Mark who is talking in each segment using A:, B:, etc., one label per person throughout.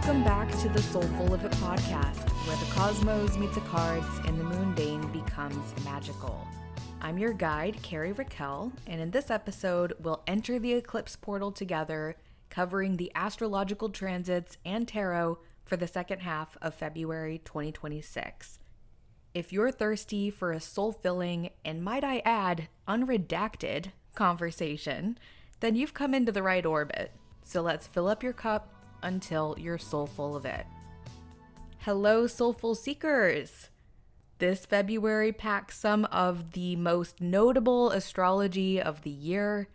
A: Welcome back to the Soulful of It podcast, where the cosmos meet the cards and the mundane becomes magical. I'm your guide, Carrie Raquel, and in this episode, we'll enter the eclipse portal together, covering the astrological transits and tarot for the second half of February 2026. If you're thirsty for a soul-filling, and might I add, unredacted conversation, then you've come into the right orbit. So let's fill up your cup until you're soulful of it. Hello, soulful seekers! This February packs some of the most notable astrology of the year,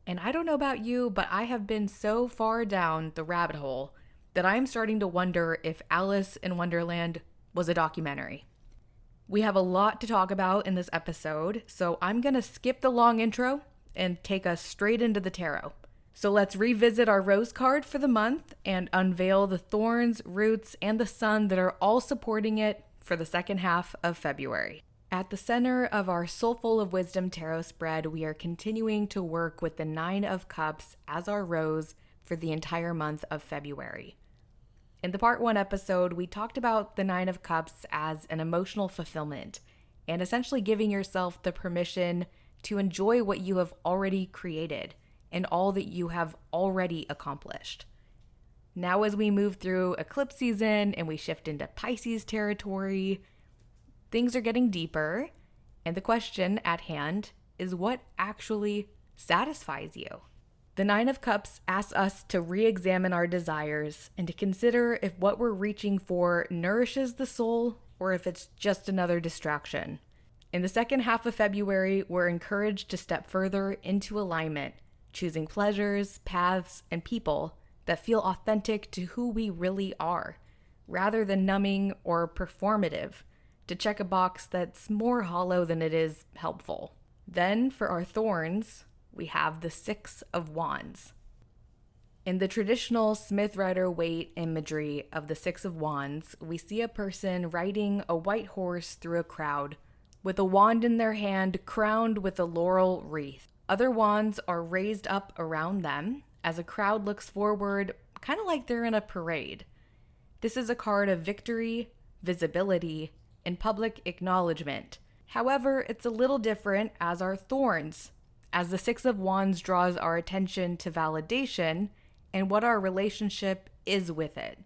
A: and I don't know about you, but I have been so far down the rabbit hole that I'm starting to wonder if Alice in Wonderland was a documentary. We have a lot to talk about in this episode, so I'm going to skip the long intro and take us straight into the tarot. So let's revisit our rose card for the month and unveil the thorns, roots, and the sun that are all supporting it for the second half of February. At the center of our Soulful of Wisdom tarot spread, we are continuing to work with the Nine of Cups as our rose for the entire month of February. In the part 1 episode, we talked about the Nine of Cups as an emotional fulfillment and essentially giving yourself the permission to enjoy what you have already created and all that you have already accomplished. Now, as we move through eclipse season and we shift into Pisces territory, things are getting deeper, and the question at hand is what actually satisfies you? The Nine of Cups asks us to re-examine our desires and to consider if what we're reaching for nourishes the soul or if it's just another distraction. In the second half of February, we're encouraged to step further into alignment, choosing pleasures, paths, and people that feel authentic to who we really are, rather than numbing or performative to check a box that's more hollow than it is helpful. Then, for our thorns, we have the Six of Wands. In the traditional Smith-Rider-Waite imagery of the Six of Wands, we see a person riding a white horse through a crowd, with a wand in their hand crowned with a laurel wreath. Other wands are raised up around them as a crowd looks forward, kind of like they're in a parade. This is a card of victory, visibility, and public acknowledgement. However, it's a little different as our thorns, as the Six of Wands draws our attention to validation and what our relationship is with it.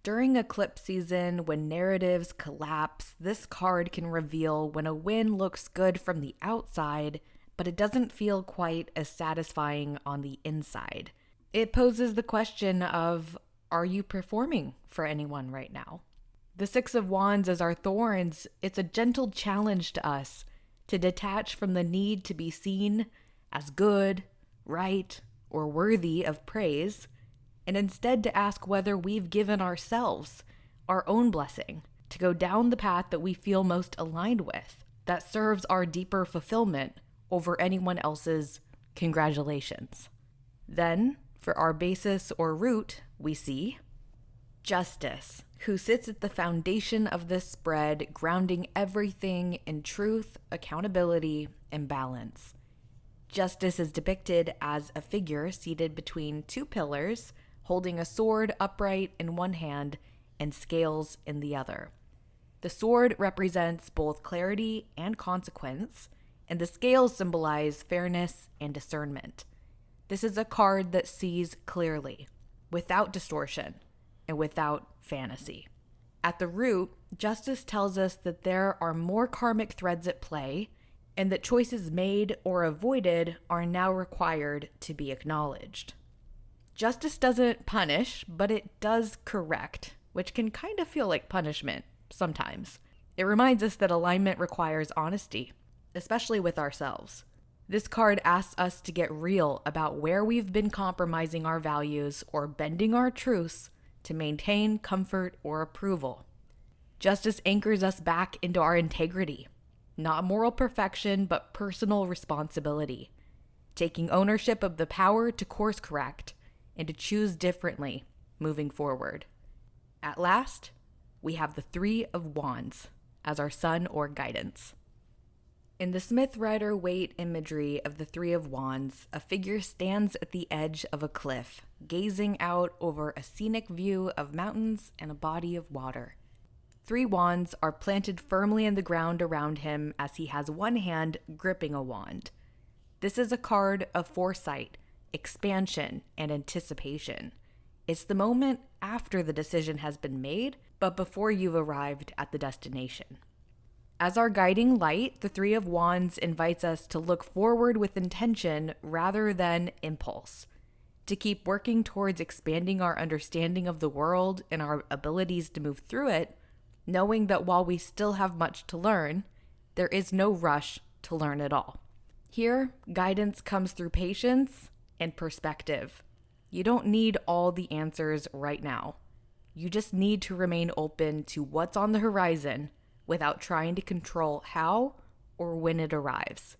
A: During eclipse season, when narratives collapse, this card can reveal when a win looks good from the outside, but it doesn't feel quite as satisfying on the inside. It poses the question of, are you performing for anyone right now? The Six of Wands as our thorns, it's a gentle challenge to us to detach from the need to be seen as good, right, or worthy of praise, and instead to ask whether we've given ourselves our own blessing to go down the path that we feel most aligned with, that serves our deeper fulfillment over anyone else's congratulations. Then, for our basis or root, we see Justice, who sits at the foundation of this spread, grounding everything in truth, accountability, and balance. Justice is depicted as a figure seated between two pillars, holding a sword upright in one hand and scales in the other. The sword represents both clarity and consequence, and the scales symbolize fairness and discernment. This is a card that sees clearly, without distortion, and without fantasy. At the root, justice tells us that there are more karmic threads at play, and that choices made or avoided are now required to be acknowledged. Justice doesn't punish, but it does correct, which can kind of feel like punishment sometimes. It reminds us that alignment requires honesty, especially with ourselves. This card asks us to get real about where we've been compromising our values or bending our truths to maintain comfort or approval. Justice anchors us back into our integrity, not moral perfection, but personal responsibility, taking ownership of the power to course correct and to choose differently moving forward. At last, we have the Three of Wands as our sun or guidance. In the Smith Rider-Waite imagery of the Three of Wands, a figure stands at the edge of a cliff, gazing out over a scenic view of mountains and a body of water. 3 wands are planted firmly in the ground around him as he has one hand gripping a wand. This is a card of foresight, expansion, and anticipation. It's the moment after the decision has been made, but before you've arrived at the destination. As our guiding light, the 3 of Wands invites us to look forward with intention rather than impulse, to keep working towards expanding our understanding of the world and our abilities to move through it, knowing that while we still have much to learn, there is no rush to learn it all. Here, guidance comes through patience and perspective. You don't need all the answers right now. You just need to remain open to what's on the horizon without trying to control how or when it arrives.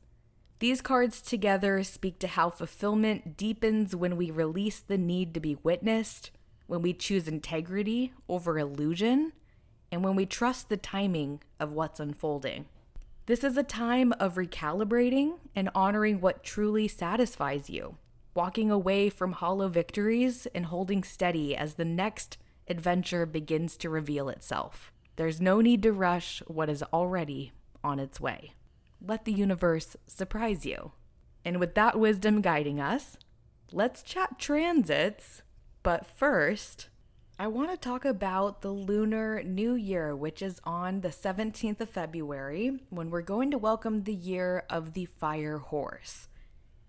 A: These cards together speak to how fulfillment deepens when we release the need to be witnessed, when we choose integrity over illusion, and when we trust the timing of what's unfolding. This is a time of recalibrating and honoring what truly satisfies you, walking away from hollow victories and holding steady as the next adventure begins to reveal itself. There's no need to rush what is already on its way. Let the universe surprise you. And with that wisdom guiding us, let's chat transits. But first, I want to talk about the Lunar New Year, which is on the 17th of February, when we're going to welcome the year of the Fire Horse.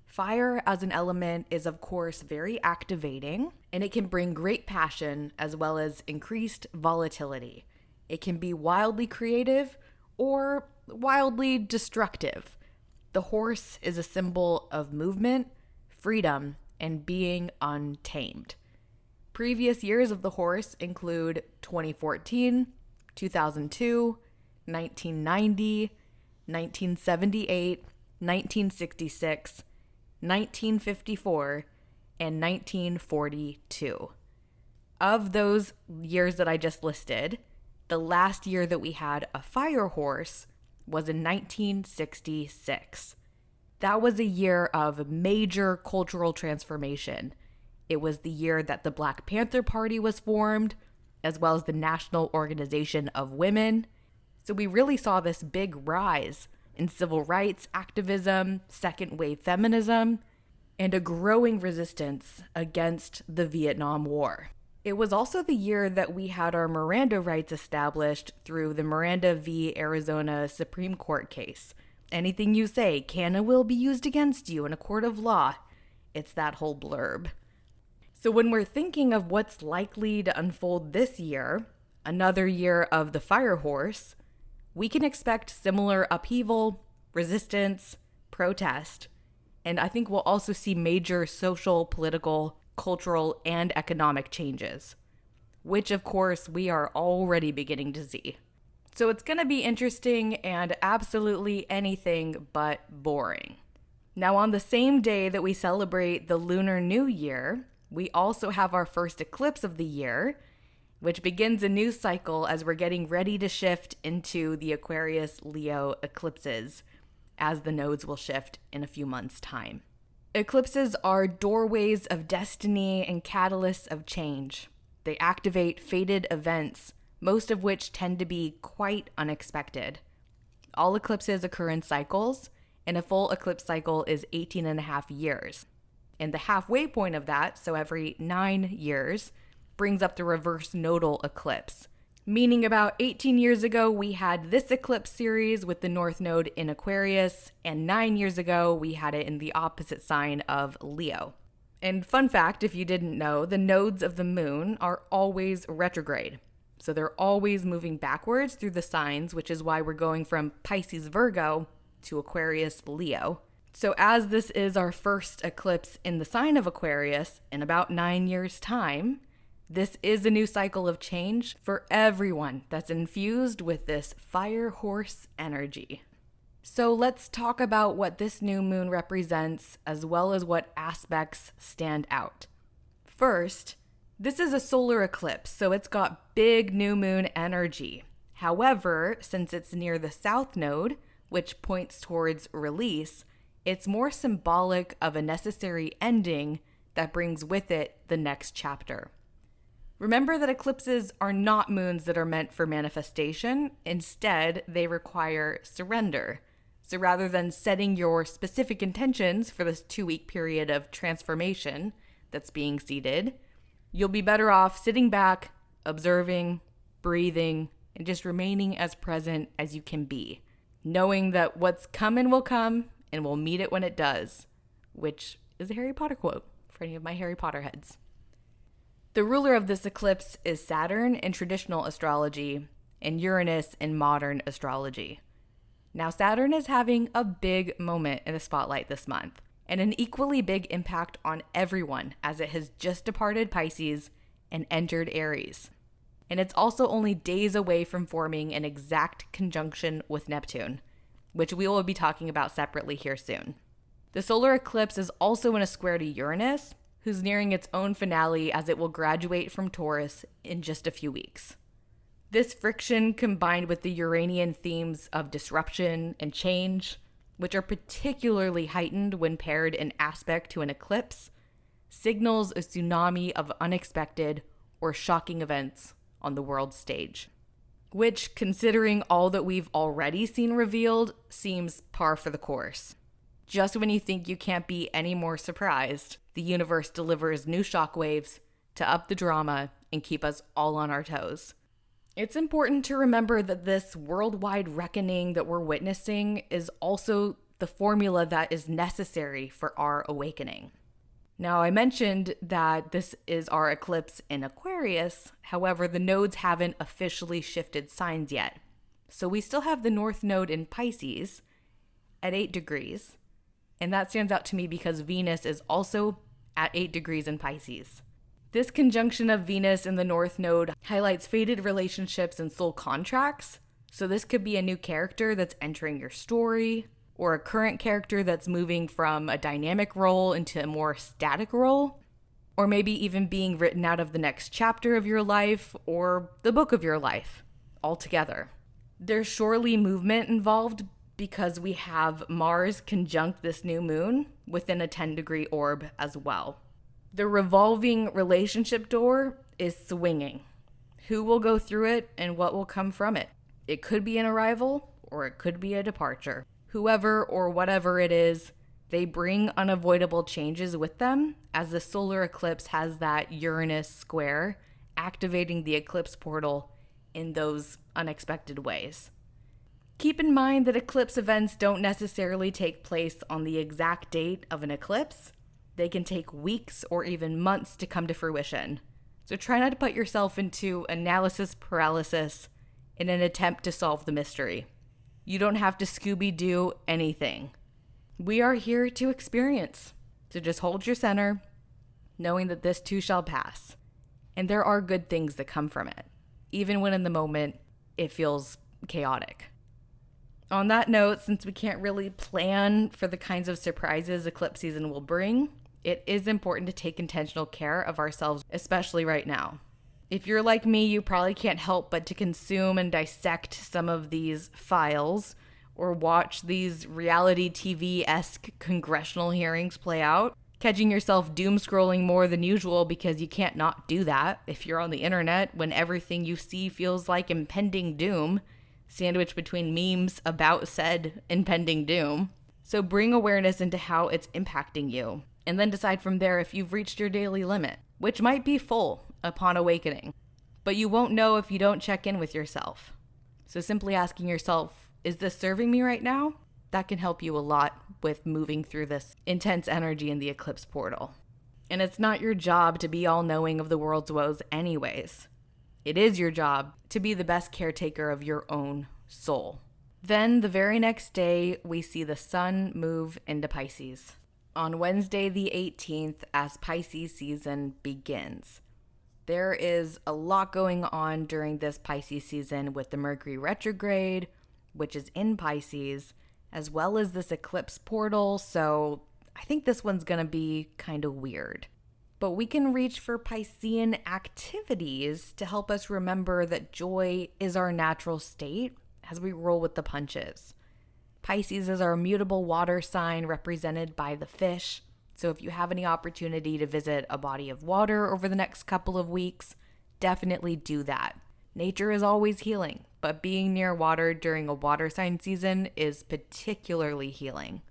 A: Fire as an element is, of course, very activating, and it can bring great passion as well as increased volatility. It can be wildly creative or wildly destructive. The horse is a symbol of movement, freedom, and being untamed. Previous years of the horse include 2014, 2002, 1990, 1978, 1966, 1954, and 1942. Of those years that I just listed, the last year that we had a fire horse was in 1966. That was a year of major cultural transformation. It was the year that the Black Panther Party was formed, as well as the National Organization of Women. So we really saw this big rise in civil rights activism, second wave feminism, and a growing resistance against the Vietnam War. It was also the year that we had our Miranda rights established through the Miranda v. Arizona Supreme Court case. Anything you say can and will be used against you in a court of law. It's that whole blurb. So when we're thinking of what's likely to unfold this year, another year of the fire horse, we can expect similar upheaval, resistance, protest, and I think we'll also see major social, political, cultural, and economic changes, which of course we are already beginning to see. So it's going to be interesting and absolutely anything but boring. Now, on the same day that we celebrate the Lunar New Year, we also have our first eclipse of the year, which begins a new cycle as we're getting ready to shift into the Aquarius Leo eclipses, as the nodes will shift in a few months' time. Eclipses are doorways of destiny and catalysts of change. They activate fated events, most of which tend to be quite unexpected. All eclipses occur in cycles, and a full eclipse cycle is 18 and a half years. And the halfway point of that, so every 9 years, brings up the reverse nodal eclipse. Meaning about 18 years ago, we had this eclipse series with the North Node in Aquarius, and 9 years ago, we had it in the opposite sign of Leo. And fun fact, if you didn't know, the nodes of the moon are always retrograde. So they're always moving backwards through the signs, which is why we're going from Pisces Virgo to Aquarius Leo. So as this is our first eclipse in the sign of Aquarius in about 9 years' time, this is a new cycle of change for everyone that's infused with this fire horse energy. So let's talk about what this new moon represents, as well as what aspects stand out. First, this is a solar eclipse, so it's got big new moon energy. However, since it's near the south node, which points towards release, it's more symbolic of a necessary ending that brings with it the next chapter. Remember that eclipses are not moons that are meant for manifestation. Instead, they require surrender. So rather than setting your specific intentions for this 2-week period of transformation that's being seeded, you'll be better off sitting back, observing, breathing, and just remaining as present as you can be, knowing that what's coming will come and we'll meet it when it does, which is a Harry Potter quote for any of my Harry Potter heads. The ruler of this eclipse is Saturn in traditional astrology and Uranus in modern astrology. Now, Saturn is having a big moment in the spotlight this month, and an equally big impact on everyone as it has just departed Pisces and entered Aries. And it's also only days away from forming an exact conjunction with Neptune, which we will be talking about separately here soon. The solar eclipse is also in a square to Uranus, who's nearing its own finale as it will graduate from Taurus in just a few weeks. This friction, combined with the Uranian themes of disruption and change, which are particularly heightened when paired in aspect to an eclipse, signals a tsunami of unexpected or shocking events on the world stage, which, considering all that we've already seen revealed, seems par for the course. Just when you think you can't be any more surprised, the universe delivers new shockwaves to up the drama and keep us all on our toes. It's important to remember that this worldwide reckoning that we're witnessing is also the formula that is necessary for our awakening. Now, I mentioned that this is our eclipse in Aquarius. However, the nodes haven't officially shifted signs yet. So we still have the North Node in Pisces at 8 degrees. And that stands out to me because Venus is also at 8 degrees in Pisces. This conjunction of Venus in the North Node highlights faded relationships and soul contracts. So this could be a new character that's entering your story, or a current character that's moving from a dynamic role into a more static role, or maybe even being written out of the next chapter of your life or the book of your life altogether. There's surely movement involved because we have Mars conjunct this new moon within a 10-degree orb as well. The revolving relationship door is swinging. Who will go through it and what will come from it? It could be an arrival or it could be a departure. Whoever or whatever it is, they bring unavoidable changes with them as the solar eclipse has that Uranus square activating the eclipse portal in those unexpected ways. Keep in mind that eclipse events don't necessarily take place on the exact date of an eclipse. They can take weeks or even months to come to fruition. So try not to put yourself into analysis paralysis in an attempt to solve the mystery. You don't have to Scooby-Doo anything. We are here to experience. So just hold your center, knowing that this too shall pass. And there are good things that come from it, even when in the moment it feels chaotic. On that note, since we can't really plan for the kinds of surprises eclipse season will bring, it is important to take intentional care of ourselves, especially right now. If you're like me, you probably can't help but to consume and dissect some of these files or watch these reality TV-esque congressional hearings play out, catching yourself doom scrolling more than usual because you can't not do that if you're on the internet when everything you see feels like impending doom, sandwiched between memes about said impending doom. So bring awareness into how it's impacting you, and then decide from there if you've reached your daily limit, which might be full upon awakening. But you won't know if you don't check in with yourself. So simply asking yourself, is this serving me right now? That can help you a lot with moving through this intense energy in the eclipse portal. And it's not your job to be all-knowing of the world's woes anyways. It is your job to be the best caretaker of your own soul. Then the very next day, we see the sun move into Pisces. On Wednesday the 18th, as Pisces season begins. There is a lot going on during this Pisces season with the Mercury retrograde, which is in Pisces, as well as this eclipse portal, so I think this one's going to be kind of weird. But we can reach for Piscean activities to help us remember that joy is our natural state as we roll with the punches. Pisces is our mutable water sign represented by the fish. So if you have any opportunity to visit a body of water over the next couple of weeks, definitely do that. Nature is always healing, but being near water during a water sign season is particularly healing.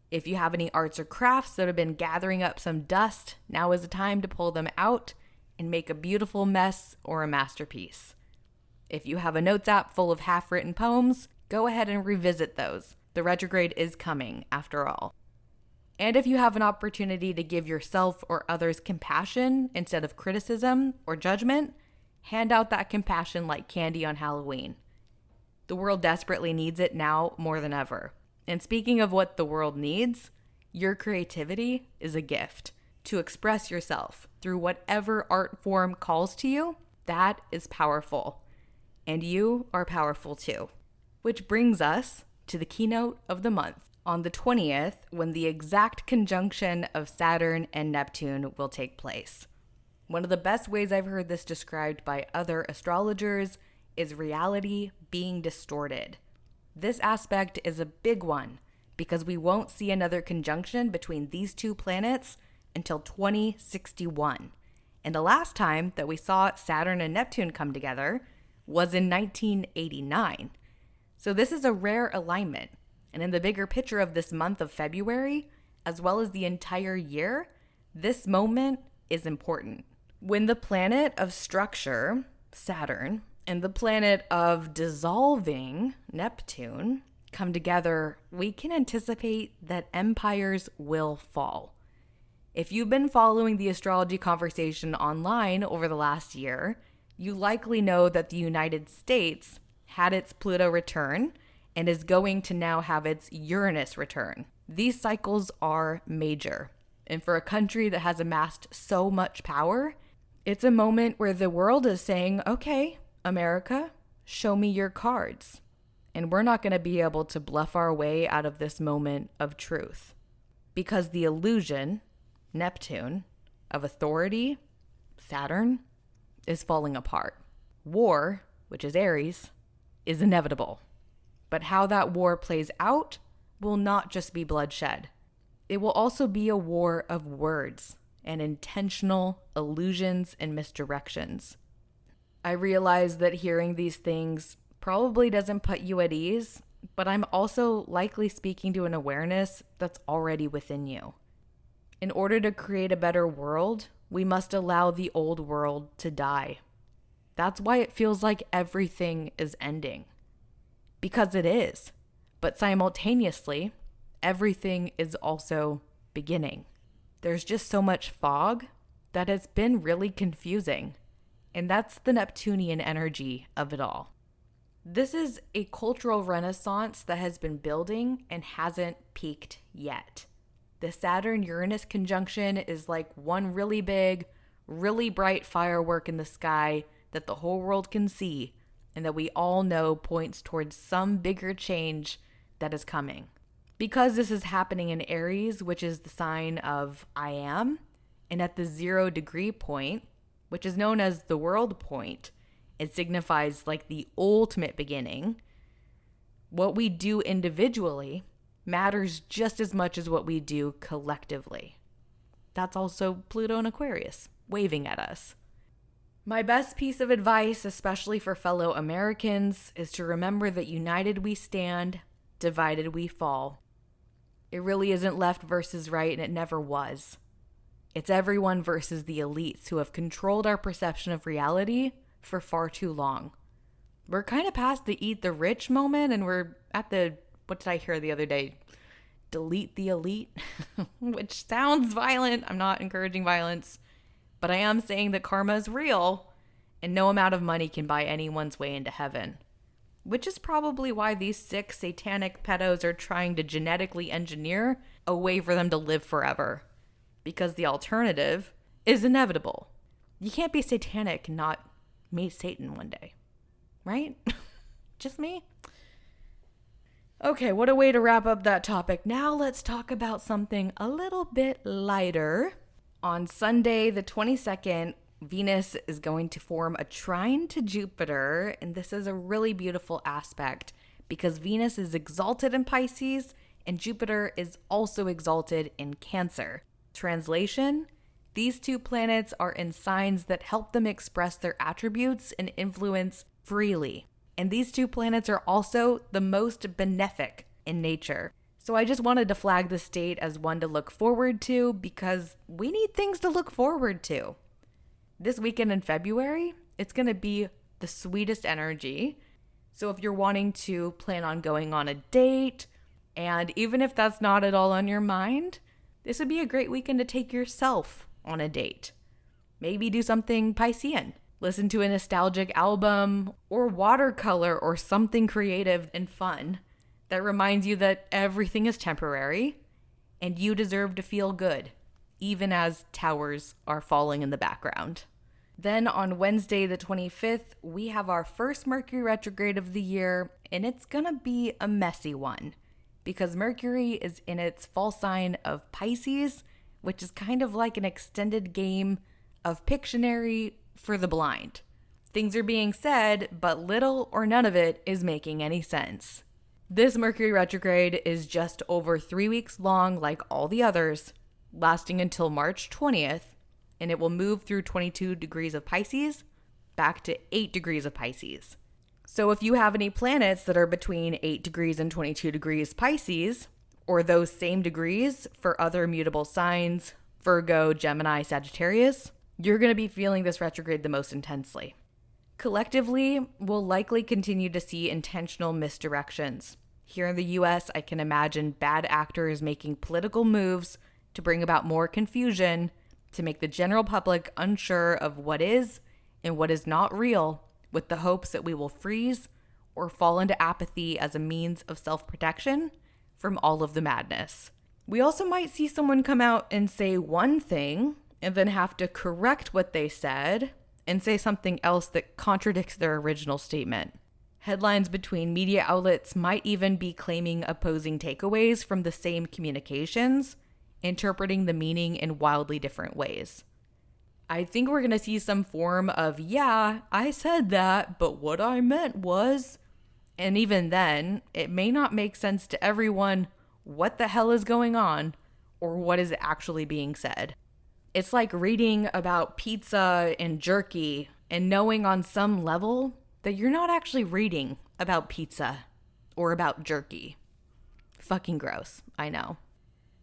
A: If you have any arts or crafts that have been gathering up some dust, now is the time to pull them out and make a beautiful mess or a masterpiece. If you have a notes app full of half-written poems, go ahead and revisit those. The retrograde is coming, after all. And if you have an opportunity to give yourself or others compassion instead of criticism or judgment, hand out that compassion like candy on Halloween. The world desperately needs it now more than ever. And speaking of what the world needs, your creativity is a gift. To express yourself through whatever art form calls to you, that is powerful. And you are powerful too. Which brings us to the keynote of the month. On the 20th, when the exact conjunction of Saturn and Neptune will take place. One of the best ways I've heard this described by other astrologers is reality being distorted. This aspect is a big one because we won't see another conjunction between these two planets until 2061. And the last time that we saw Saturn and Neptune come together was in 1989. So this is a rare alignment. And in the bigger picture of this month of February, as well as the entire year, this moment is important. When the planet of structure, Saturn, and the planet of dissolving, Neptune, come together, we can anticipate that empires will fall. If you've been following the astrology conversation online over the last year, you likely know that the United States had its Pluto return and is going to now have its Uranus return. These cycles are major. And for a country that has amassed so much power, it's a moment where the world is saying, okay, America, show me your cards. And we're not going to be able to bluff our way out of this moment of truth. Because the illusion, Neptune, of authority, Saturn, is falling apart. War, which is Aries, is inevitable. But how that war plays out will not just be bloodshed. It will also be a war of words and intentional illusions and misdirections. I realize that hearing these things probably doesn't put you at ease, but I'm also likely speaking to an awareness that's already within you. In order to create a better world, we must allow the old world to die. That's why it feels like everything is ending. Because it is. But simultaneously, everything is also beginning. There's just so much fog that it's been really confusing. And that's the Neptunian energy of it all. This is a cultural renaissance that has been building and hasn't peaked yet. The Saturn-Uranus conjunction is like one really big, really bright firework in the sky that the whole world can see and that we all know points towards some bigger change that is coming. Because this is happening in Aries, which is the sign of I am, and at the 0 degree point, which is known as the world point, it signifies like the ultimate beginning. What we do individually matters just as much as what we do collectively. That's also Pluto and Aquarius waving at us. My best piece of advice, especially for fellow Americans, is to remember that united we stand, divided we fall. It really isn't left versus right, and it never was. It's everyone versus the elites who have controlled our perception of reality for far too long. We're kind of past the eat the rich moment, and we're at the, what did I hear the other day? Delete the elite, which sounds violent. I'm not encouraging violence, but I am saying that karma is real, and no amount of money can buy anyone's way into heaven. Which is probably why these sick satanic pedos are trying to genetically engineer a way for them to live forever. Because the alternative is inevitable. You can't be satanic and not meet Satan one day. Right? Just me? Okay, what a way to wrap up that topic. Now let's talk about something a little bit lighter. On Sunday, the 22nd, Venus is going to form a trine to Jupiter, and this is a really beautiful aspect because Venus is exalted in Pisces and Jupiter is also exalted in Cancer. Translation: these two planets are in signs that help them express their attributes and influence freely. And these two planets are also the most benefic in nature. So I just wanted to flag this date as one to look forward to because we need things to look forward to. This weekend in February, it's going to be the sweetest energy. So if you're wanting to plan on going on a date, and even if that's not at all on your mind, this would be a great weekend to take yourself on a date. Maybe do something Piscean. Listen to a nostalgic album or watercolor or something creative and fun that reminds you that everything is temporary and you deserve to feel good, even as towers are falling in the background. Then on Wednesday the 25th, we have our first Mercury retrograde of the year, and it's gonna be a messy one because Mercury is in its fall sign of Pisces, which is kind of like an extended game of Pictionary for the blind. Things are being said, but little or none of it is making any sense. This Mercury retrograde is just over 3 weeks long, like all the others, lasting until March 20th, and it will move through 22 degrees of Pisces back to 8 degrees of Pisces. So if you have any planets that are between 8 degrees and 22 degrees Pisces, or those same degrees for other mutable signs, Virgo, Gemini, Sagittarius, you're going to be feeling this retrograde the most intensely. Collectively, we'll likely continue to see intentional misdirections. Here in the US, I can imagine bad actors making political moves to bring about more confusion, to make the general public unsure of what is and what is not real, with the hopes that we will freeze or fall into apathy as a means of self-protection from all of the madness. We also might see someone come out and say one thing and then have to correct what they said and say something else that contradicts their original statement. Headlines between media outlets might even be claiming opposing takeaways from the same communications, interpreting the meaning in wildly different ways. I think we're going to see some form of, yeah, I said that, but what I meant was, and even then, it may not make sense to everyone what the hell is going on or what is actually being said. It's like reading about pizza and jerky and knowing on some level that you're not actually reading about pizza or about jerky. Fucking gross, I know.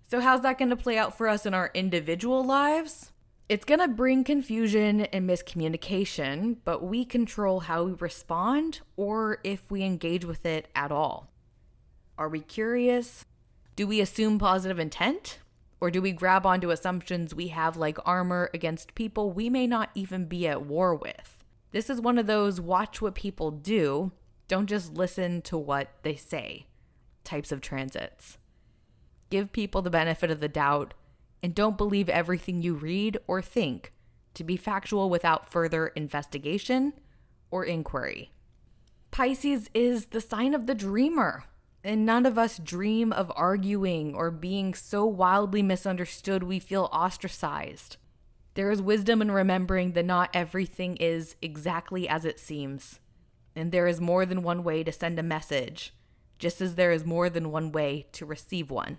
A: So how's that going to play out for us in our individual lives? It's going to bring confusion and miscommunication, but we control how we respond or if we engage with it at all. Are we curious? Do we assume positive intent? Or do we grab onto assumptions we have like armor against people we may not even be at war with? This is one of those watch what people do, don't just listen to what they say types of transits. Give people the benefit of the doubt and don't believe everything you read or think to be factual without further investigation or inquiry. Pisces is the sign of the dreamer. And none of us dream of arguing or being so wildly misunderstood we feel ostracized. There is wisdom in remembering that not everything is exactly as it seems. And there is more than one way to send a message, just as there is more than one way to receive one.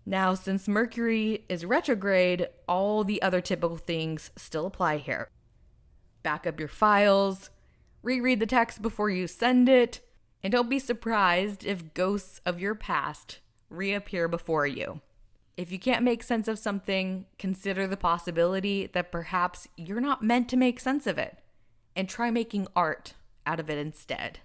A: Now, since Mercury is retrograde, all the other typical things still apply here. Back up your files, reread the text before you send it, and don't be surprised if ghosts of your past reappear before you. If you can't make sense of something, consider the possibility that perhaps you're not meant to make sense of it, and try making art out of it instead.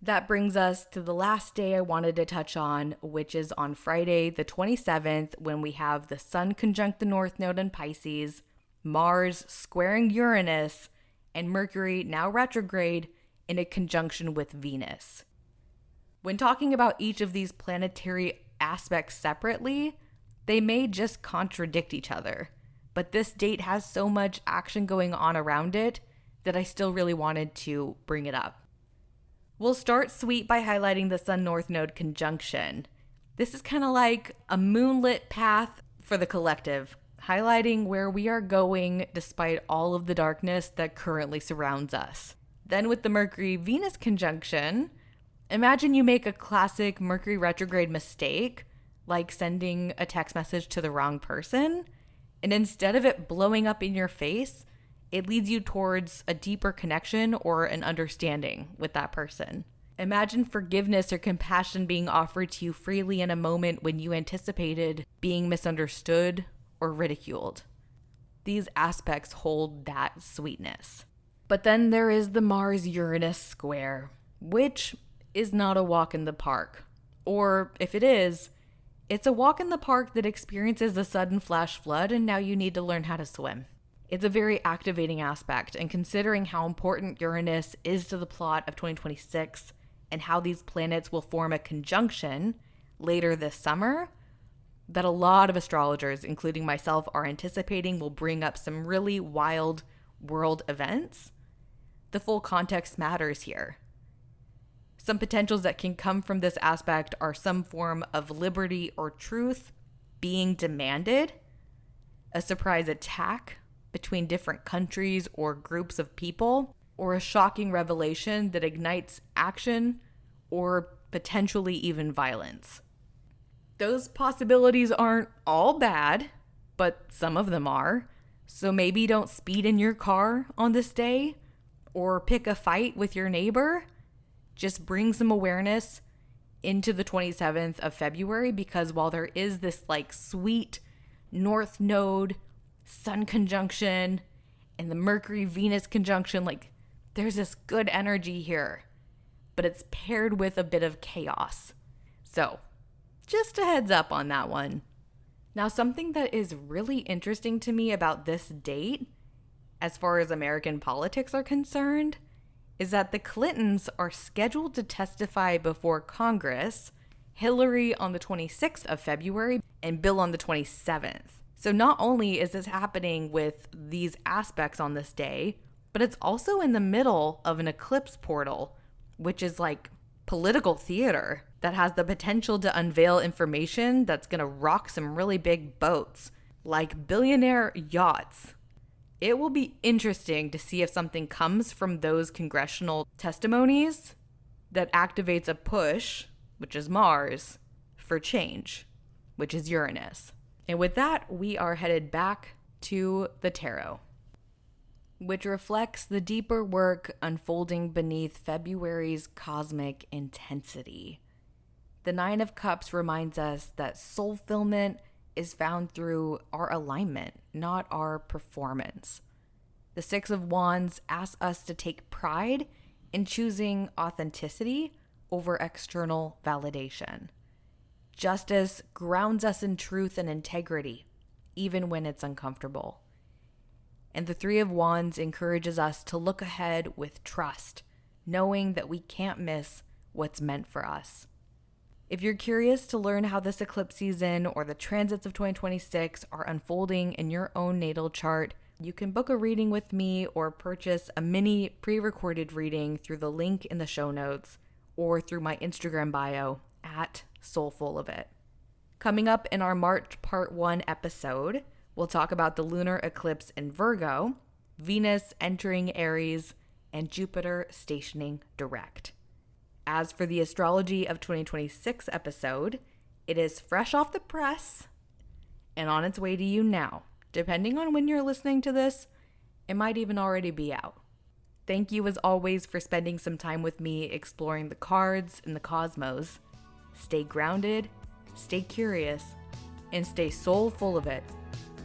A: That brings us to the last day I wanted to touch on, which is on Friday the 27th, when we have the Sun conjunct the North Node in Pisces, Mars squaring Uranus, and Mercury, now retrograde, in a conjunction with Venus. When talking about each of these planetary aspects separately, they may just contradict each other, but this date has so much action going on around it that I still really wanted to bring it up. We'll start sweet by highlighting the Sun North Node conjunction. This is kind of like a moonlit path for the collective, highlighting where we are going despite all of the darkness that currently surrounds us. Then with the Mercury-Venus conjunction, Imagine you make a classic Mercury retrograde mistake, like sending a text message to the wrong person, and instead of it blowing up in your face, it leads you towards a deeper connection or an understanding with that person. Imagine forgiveness or compassion being offered to you freely in a moment when you anticipated being misunderstood or ridiculed. These aspects hold that sweetness. But then there is the Mars-Uranus square, which is not a walk in the park. Or if it is, it's a walk in the park that experiences a sudden flash flood and now you need to learn how to swim. It's a very activating aspect, and considering how important Uranus is to the plot of 2026 and how these planets will form a conjunction later this summer, that a lot of astrologers, including myself, are anticipating will bring up some really wild world events. The full context matters here. Some potentials that can come from this aspect are some form of liberty or truth being demanded, a surprise attack between different countries or groups of people, or a shocking revelation that ignites action or potentially even violence. Those possibilities aren't all bad, but some of them are. So maybe don't speed in your car on this day or pick a fight with your neighbor. Just bring some awareness into the 27th of February, because while there is this like sweet North Node Sun conjunction and the Mercury-Venus conjunction, like there's this good energy here, but it's paired with a bit of chaos. So just a heads up on that one. Now, something that is really interesting to me about this date, as far as American politics are concerned, is that the Clintons are scheduled to testify before Congress, Hillary on the 26th of February and Bill on the 27th. So not only is this happening with these aspects on this day, but it's also in the middle of an eclipse portal, which is like political theater that has the potential to unveil information that's going to rock some really big boats, like billionaire yachts. It will be interesting to see if something comes from those congressional testimonies that activates a push, which is Mars, for change, which is Uranus. And with that, we are headed back to the tarot, which reflects the deeper work unfolding beneath February's cosmic intensity. The Nine of Cups reminds us that soulfillment is found through our alignment, not our performance. The Six of Wands asks us to take pride in choosing authenticity over external validation. Justice grounds us in truth and integrity, even when it's uncomfortable. And the Three of Wands encourages us to look ahead with trust, knowing that we can't miss what's meant for us. If you're curious to learn how this eclipse season or the transits of 2026 are unfolding in your own natal chart, you can book a reading with me or purchase a mini pre-recorded reading through the link in the show notes or through my Instagram bio at Soulful of It. Coming up in our March Part 1 episode, we'll talk about the lunar eclipse in Virgo, Venus entering Aries, and Jupiter stationing direct. As for the Astrology of 2026 episode, it is fresh off the press and on its way to you now. Depending on when you're listening to this, it might even already be out. Thank you as always for spending some time with me exploring the cards and the cosmos. Stay grounded, stay curious, and stay soulful of it.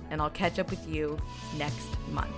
A: And I'll catch up with you next month.